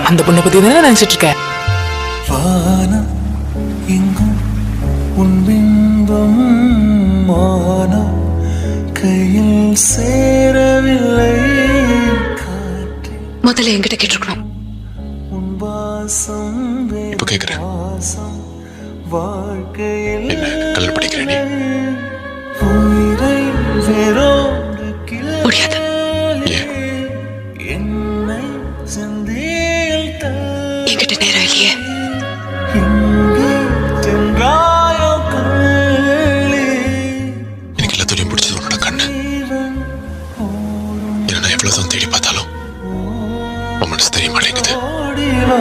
அந்த பொண்ணை பத்தி தானே நினைச்சிட்டு இருக்க. வானம் எங்கும் உன் பிம்பம் மானம் கையில் சேரவில்லை. முதல்ல என்கிட்ட கேட்டிருக்கணும். உன் வாசம் இப்ப கேக்குறேன். வாசம் வாழ்க்கையில் என்ன கல்யாணம் பண்ணிக்கிறேன் நீ? உயிரை வேரோடு கிள்ளி முடியாது. ஏன்? என்னை சந்தியில் என்கிட்ட நேரம் இல்லையே. சென்றாயோ கள்ளி எனக்கு எல்லாத்தையும் பிடிச்சது உன்னோட கண்ணு. என்ன நான் எவ்வளவுதான் தேடி பார்த்தாலும் உன் மனசு தெரிய மாட்டேங்குது. ஓடிவா